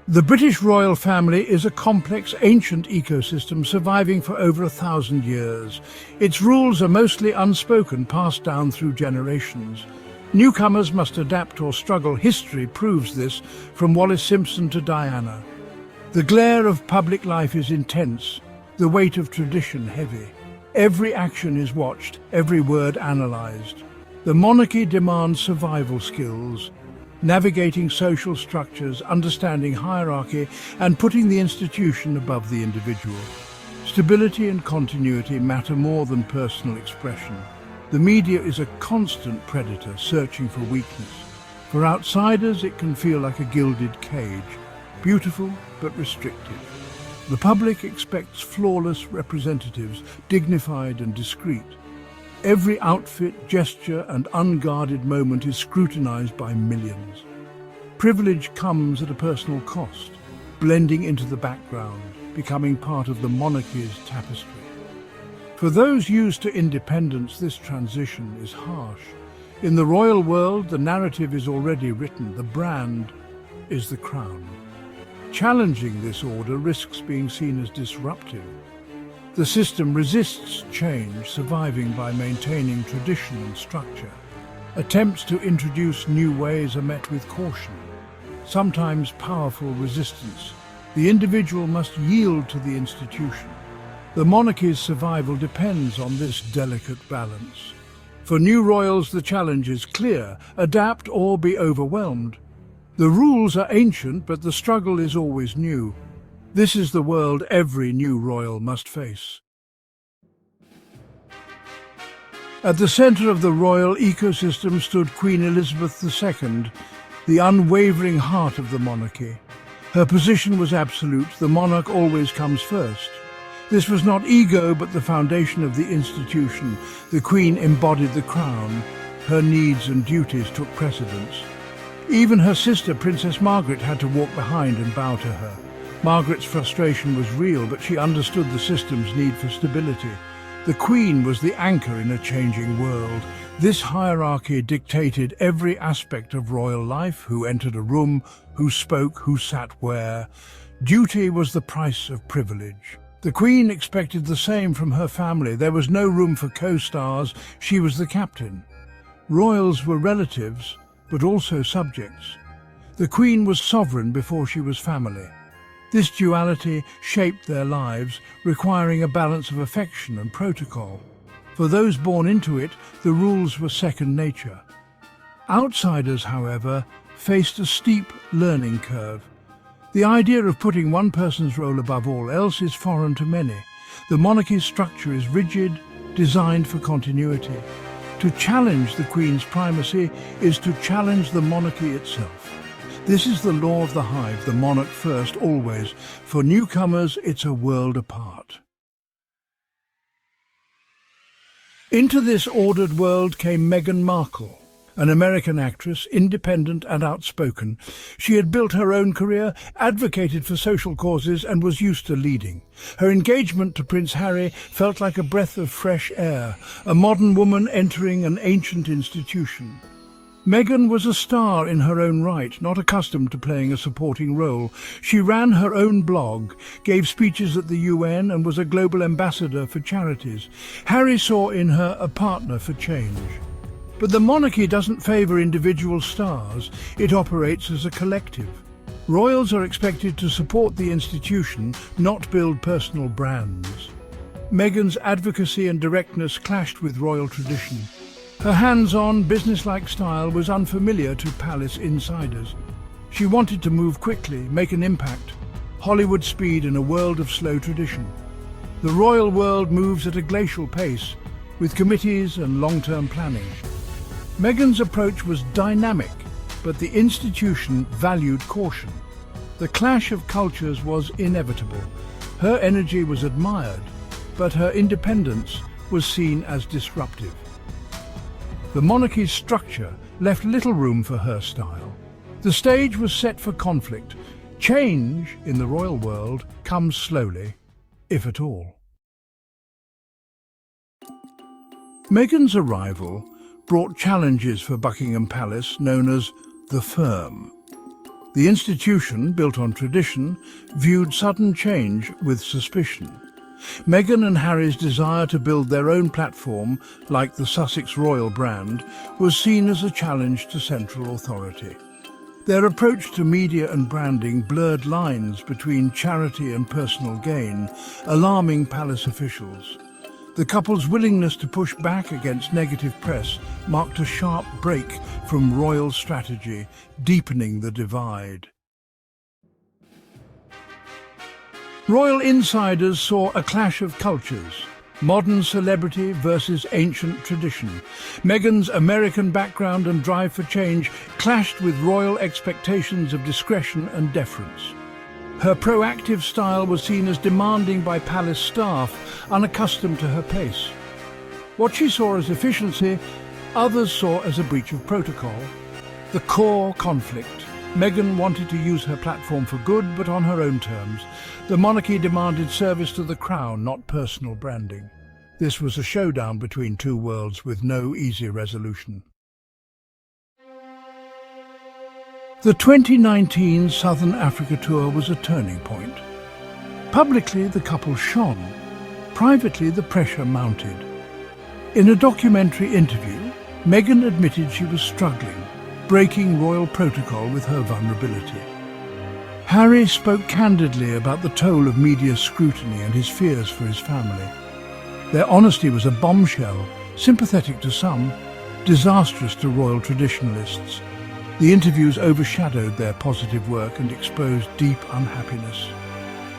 The British royal family is a complex, ancient ecosystem surviving for over 1,000 years. Its rules are mostly unspoken, passed down through generations. Newcomers must adapt or struggle. History proves this, from Wallis Simpson to Diana. The glare of public life is intense, the weight of tradition heavy. Every action is watched, every word analysed. The monarchy demands survival skills, navigating social structures, understanding hierarchy, and putting the institution above the individual. Stability and continuity matter more than personal expression. The media is a constant predator searching for weakness. For outsiders, it can feel like a gilded cage, beautiful but restrictive. The public expects flawless representatives, dignified and discreet. Every outfit, gesture and unguarded moment is scrutinized by millions. Privilege comes at a personal cost, blending into the background, becoming part of the monarchy's tapestry. For those used to independence, this transition is harsh. In the royal world, the narrative is already written. The brand is the crown. Challenging this order risks being seen as disruptive. The system resists change, surviving by maintaining tradition and structure. Attempts to introduce new ways are met with caution, sometimes powerful resistance. The individual must yield to the institution. The monarchy's survival depends on this delicate balance. For new royals, the challenge is clear: adapt or be overwhelmed. The rules are ancient, but the struggle is always new. This is the world every new royal must face. At the centre of the royal ecosystem stood Queen Elizabeth II, the unwavering heart of the monarchy. Her position was absolute. The monarch always comes first. This was not ego, but the foundation of the institution. The Queen embodied the crown. Her needs and duties took precedence. Even her sister, Princess Margaret, had to walk behind and bow to her. Margaret's frustration was real, but she understood the system's need for stability. The Queen was the anchor in a changing world. This hierarchy dictated every aspect of royal life: who entered a room, who spoke, who sat where. Duty was the price of privilege. The Queen expected the same from her family. There was no room for co-stars. She was the captain. Royals were relatives, but also subjects. The Queen was sovereign before she was family. This duality shaped their lives, requiring a balance of affection and protocol. For those born into it, the rules were second nature. Outsiders, however, faced a steep learning curve. The idea of putting one person's role above all else is foreign to many. The monarchy's structure is rigid, designed for continuity. To challenge the Queen's primacy is to challenge the monarchy itself. This is the law of the hive: the monarch first, always. For newcomers, it's a world apart. Into this ordered world came Meghan Markle, an American actress, independent and outspoken. She had built her own career, advocated for social causes, and was used to leading. Her engagement to Prince Harry felt like a breath of fresh air, a modern woman entering an ancient institution. Meghan was a star in her own right, not accustomed to playing a supporting role. She ran her own blog, gave speeches at the UN, and was a global ambassador for charities. Harry saw in her a partner for change. But the monarchy doesn't favour individual stars. It operates as a collective. Royals are expected to support the institution, not build personal brands. Meghan's advocacy and directness clashed with royal tradition. Her hands-on, business-like style was unfamiliar to palace insiders. She wanted to move quickly, make an impact. Hollywood speed in a world of slow tradition. The royal world moves at a glacial pace, with committees and long-term planning. Meghan's approach was dynamic, but the institution valued caution. The clash of cultures was inevitable. Her energy was admired, but her independence was seen as disruptive. The monarchy's structure left little room for her style. The stage was set for conflict. Change in the royal world comes slowly, if at all. Meghan's arrival brought challenges for Buckingham Palace, known as the Firm. The institution, built on tradition, viewed sudden change with suspicion. Meghan and Harry's desire to build their own platform, like the Sussex royal brand, was seen as a challenge to central authority. Their approach to media and branding blurred lines between charity and personal gain, alarming palace officials. The couple's willingness to push back against negative press marked a sharp break from royal strategy, deepening the divide. Royal insiders saw a clash of cultures, modern celebrity versus ancient tradition. Meghan's American background and drive for change clashed with royal expectations of discretion and deference. Her proactive style was seen as demanding by palace staff, unaccustomed to her pace. What she saw as efficiency, others saw as a breach of protocol. The core conflict. Meghan wanted to use her platform for good, but on her own terms. The monarchy demanded service to the crown, not personal branding. This was a showdown between two worlds with no easy resolution. The 2019 Southern Africa tour was a turning point. Publicly, the couple shone. Privately, the pressure mounted. In a documentary interview, Meghan admitted she was struggling, breaking royal protocol with her vulnerability. Harry spoke candidly about the toll of media scrutiny and his fears for his family. Their honesty was a bombshell, sympathetic to some, disastrous to royal traditionalists. The interviews overshadowed their positive work and exposed deep unhappiness.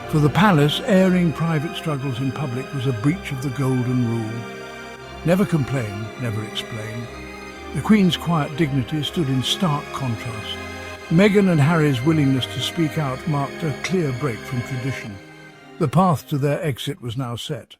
For the palace, airing private struggles in public was a breach of the golden rule. Never complain, never explain. The Queen's quiet dignity stood in stark contrast. Meghan and Harry's willingness to speak out marked a clear break from tradition. The path to their exit was now set.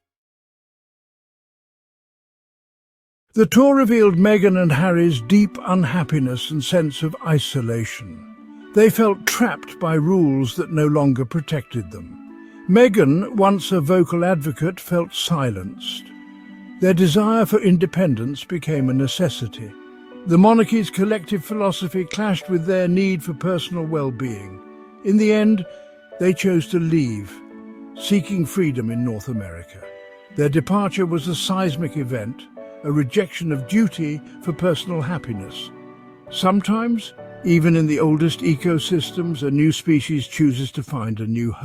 The tour revealed Meghan and Harry's deep unhappiness and sense of isolation. They felt trapped by rules that no longer protected them. Meghan, once a vocal advocate, felt silenced. Their desire for independence became a necessity. The monarchy's collective philosophy clashed with their need for personal well-being. In the end, they chose to leave, seeking freedom in North America. Their departure was a seismic event, a rejection of duty for personal happiness. Sometimes, even in the oldest ecosystems, a new species chooses to find a new home.